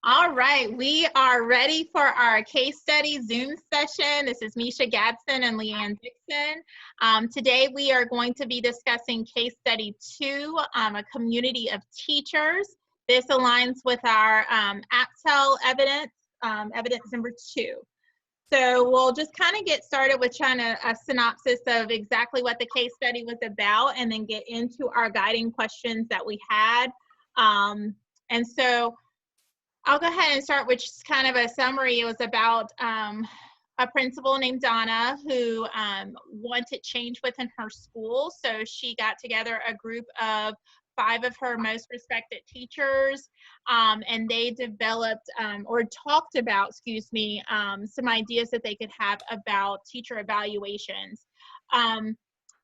All right, we are ready for our case study Zoom session. This is Misha Gadsden and Leanne Dixon. Today we are going to be discussing case study 2, a community of teachers. This aligns with our APTEL evidence, evidence number 2. So we'll just kind of get started with trying a synopsis of exactly what the case study was about, and then get into our guiding questions that we had. And so I'll go ahead and start with just kind of a summary. It was about a principal named Donna who wanted change within her school. So she got together a group of 5 of her most respected teachers, and they developed or talked about, some ideas that they could have about teacher evaluations.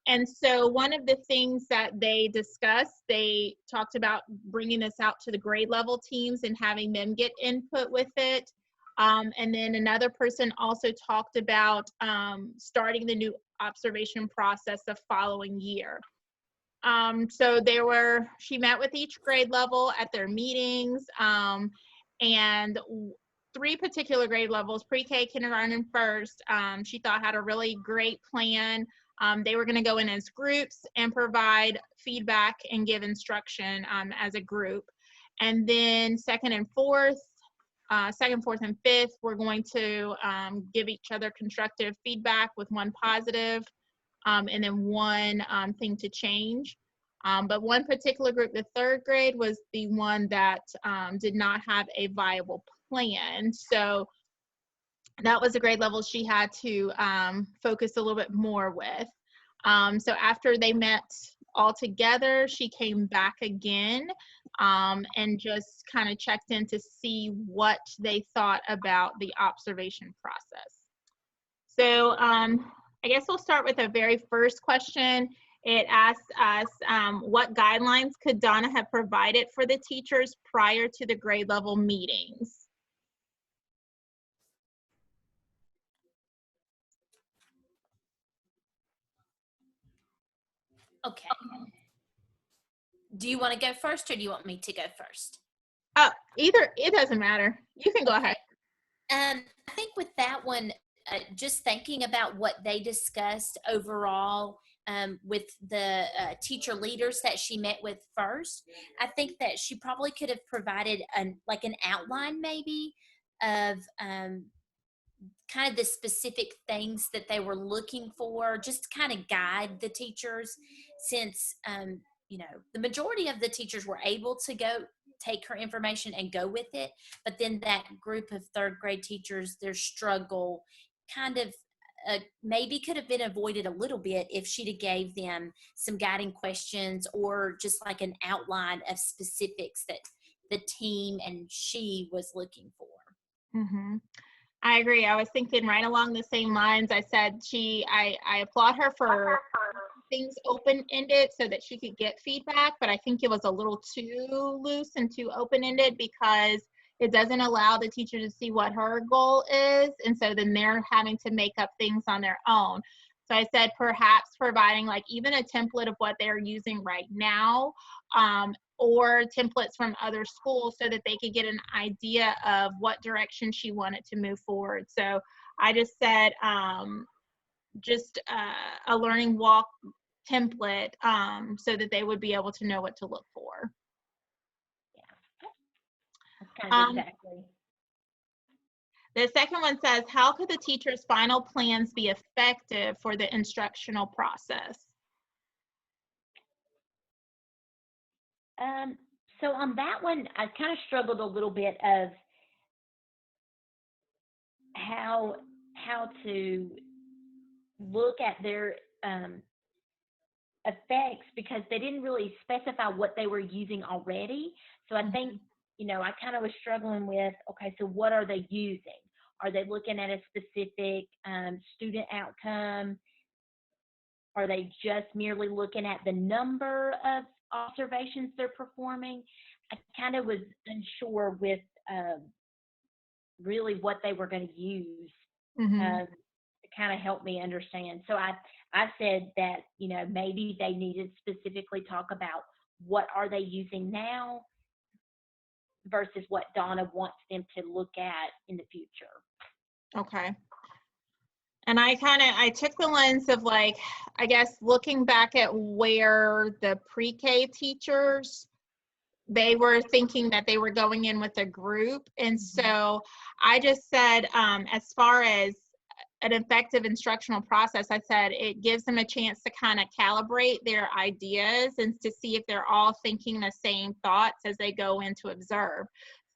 And so one of the things that they discussed, they talked about bringing this out to the grade level teams and having them get input with it. And then another person also talked about starting the new observation process the following year. So she met with each grade level at their meetings, and 3 particular grade levels, pre-K, kindergarten, and first, she thought had a really great plan. They were going to go in as groups and provide feedback and give instruction as a group. And then second, fourth, and fifth, we're going to give each other constructive feedback with 1 positive and then 1 thing to change. But one particular group, the 3rd grade, was the one that did not have a viable plan. So that was a grade level she had to focus a little bit more with. So after they met all together, she came back again and just kind of checked in to see what they thought about the observation process. So I guess we'll start with the very first question. It asks us, what guidelines could Donna have provided for the teachers prior to the grade level meetings? Okay. Do you want to go first, or do you want me to go first? Either, it doesn't matter. You can go ahead. I think with that one, just thinking about what they discussed overall with the teacher leaders that she met with first, I think that she probably could have provided an outline maybe of kind of the specific things that they were looking for, just to kind of guide the teachers, since the majority of the teachers were able to go take her information and go with it, but then that group of 3rd grade teachers, their struggle kind of maybe could have been avoided a little bit if she'd have gave them some guiding questions, or just like an outline of specifics that the team and she was looking for. Mm-hmm. I agree. I was thinking right along the same lines. I said I applaud her for things open-ended so that she could get feedback, but I think it was a little too loose and too open-ended, because it doesn't allow the teacher to see what her goal is, and so then they're having to make up things on their own. So I said perhaps providing like even a template of what they're using right now, or templates from other schools, so that they could get an idea of what direction she wanted to move forward. So I just said a learning walk template so that they would be able to know what to look for. Yeah, kind of exactly. The second one says, how could the teacher's final plans be effective for the instructional process? So on that one, I kind of struggled a little bit of how to look at their effects, because they didn't really specify what they were using already. So I think, I kind of was struggling with, okay, so what are they using? Are they looking at a specific student outcome? Are they just merely looking at the number of observations they're performing? I kind of was unsure with really what they were going to use to kind of help me understand. So I said that, maybe they needed to specifically talk about what are they using now, versus what Donna wants them to look at in the future. Okay. And I took the lens of like, I guess, looking back at where the pre-K teachers, they were thinking that they were going in with a group. And so I just said, as far as an effective instructional process, I said it gives them a chance to kind of calibrate their ideas and to see if they're all thinking the same thoughts as they go in to observe.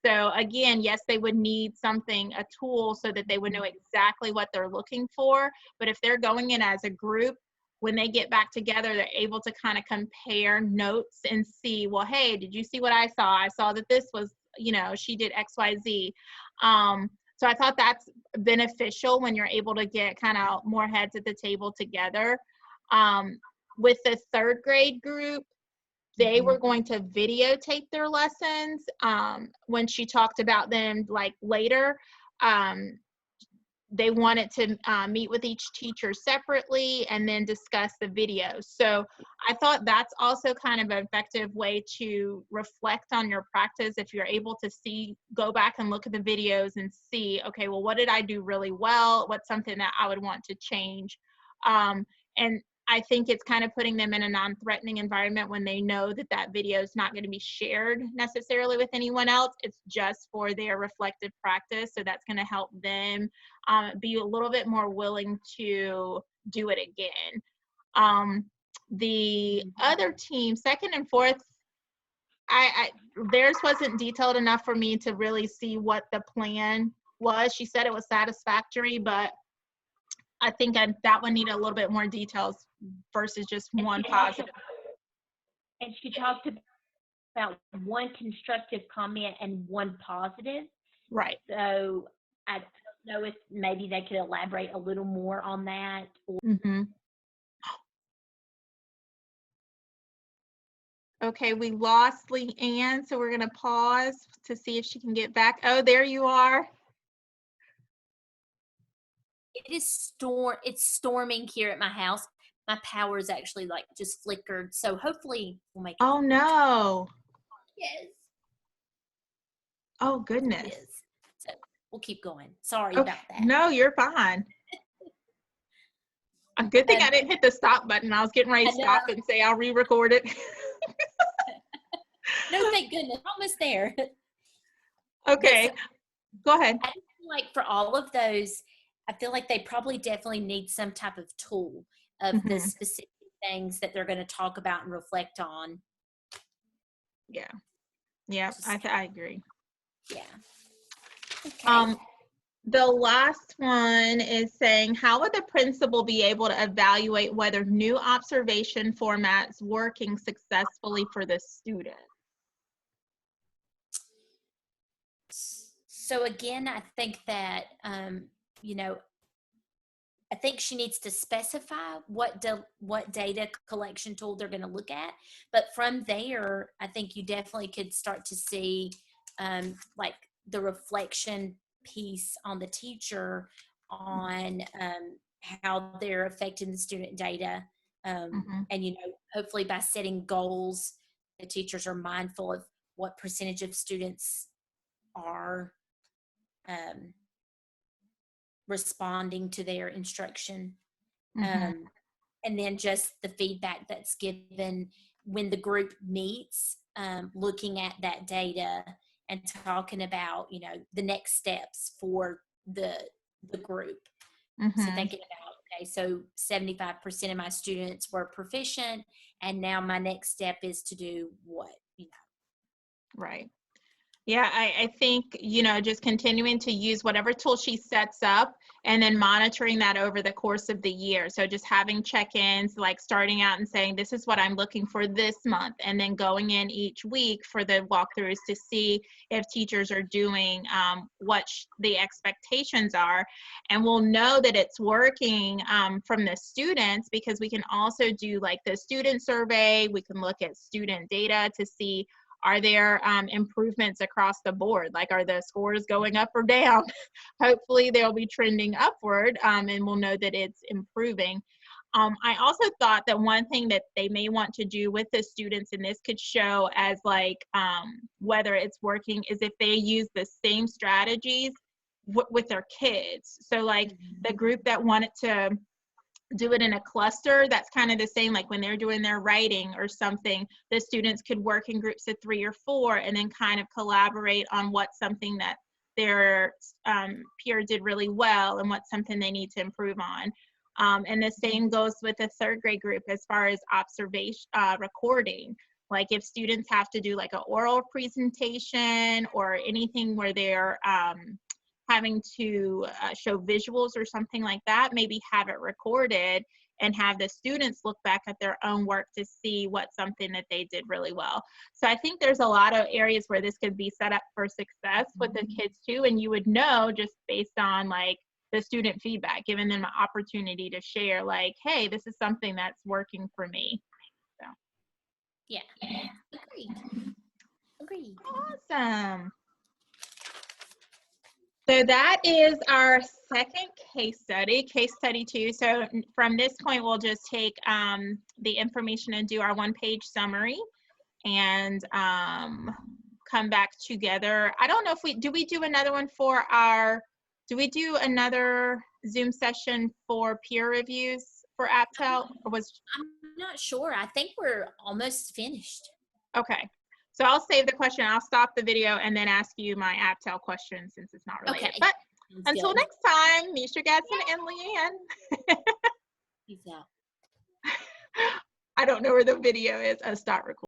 So again, yes, they would need something, a tool, so that they would know exactly what they're looking for. But if they're going in as a group, when they get back together, they're able to kind of compare notes and see, well, hey, did you see what I saw? I saw that this was, you know, she did X, Y, Z. So I thought that's beneficial when you're able to get kind of more heads at the table together. With the third grade group, they were going to videotape their lessons. When she talked about them like later, they wanted to meet with each teacher separately and then discuss the videos. So I thought that's also kind of an effective way to reflect on your practice. If you're able to see, go back and look at the videos and see, okay, well, what did I do really well? What's something that I would want to change? And I think it's kind of putting them in a non-threatening environment when they know that that video is not going to be shared necessarily with anyone else. It's just for their reflective practice. So that's going to help them be a little bit more willing to do it again. The other team, second and fourth, theirs wasn't detailed enough for me to really see what the plan was. She said it was satisfactory, but I think that one needed a little bit more details versus just one positive. And she talked about one constructive comment and one positive. Right. So I don't know if maybe they could elaborate a little more on that. Okay, we lost Leanne, so we're going to pause to see if she can get back. Oh, there you are. It's storming here at my house. My power is actually like just flickered. So hopefully we'll make it. Oh no. Yes. Oh goodness. It is. So we'll keep going. Sorry Okay. about that. No, you're fine. A good thing I didn't hit the stop button. I was getting ready to stop and say I'll re-record it. No, thank goodness. Almost there. Okay. Go ahead. I feel like for all of those, I feel like they probably definitely need some type of tool of the specific things that they're going to talk about and reflect on. Yeah. Yeah, I agree. Yeah. Okay. The last one is saying, how would the principal be able to evaluate whether new observation formats working successfully for the student? So again, I think that, you know, I think she needs to specify what data collection tool they're going to look at. But from there, I think you definitely could start to see like the reflection piece on the teacher on how they're affecting the student data. And, you know, hopefully by setting goals, the teachers are mindful of what percentage of students are responding to their instruction. And then just the feedback that's given when the group meets, looking at that data and talking about, you know, the next steps for the group. So thinking about, okay, so 75% of my students were proficient, and now my next step is to do what, you know. Right. Yeah, I think, you know, just continuing to use whatever tool she sets up and then monitoring that over the course of the year. So just having check-ins, like starting out and saying, this is what I'm looking for this month, and then going in each week for the walkthroughs to see if teachers are doing what the expectations are. And we'll know that it's working from the students, because we can also do like the student survey. We can look at student data to see, are there improvements across the board? Like, are the scores going up or down? Hopefully they'll be trending upward, and we'll know that it's improving. I also thought that one thing that they may want to do with the students, and this could show as like whether it's working, is if they use the same strategies with their kids. So like the group that wanted to do it in a cluster, that's kind of the same, like when they're doing their writing or something, the students could work in groups of 3 or 4 and then kind of collaborate on what's something that their peer did really well and what's something they need to improve on. And the same goes with the 3rd grade group as far as observation, recording. Like if students have to do like an oral presentation or anything where they're having to show visuals or something like that, maybe have it recorded and have the students look back at their own work to see what's something that they did really well. So I think there's a lot of areas where this could be set up for success with the kids too, and you would know just based on like the student feedback, giving them an opportunity to share like, hey, this is something that's working for me. So Yeah, agreed. Awesome. So that is our second case study 2. So from this point, we'll just take the information and do our 1-page summary and come back together. I don't know if we do another one for do we do another Zoom session for peer reviews for AppTel? Or I'm not sure. I think we're almost finished. Okay. So I'll save the question. I'll stop the video and then ask you my AppTel question since it's not related. Okay. But Sounds until good. next time, Misha Gadsden and Leanne. Peace out. I don't know where the video is. Start recording.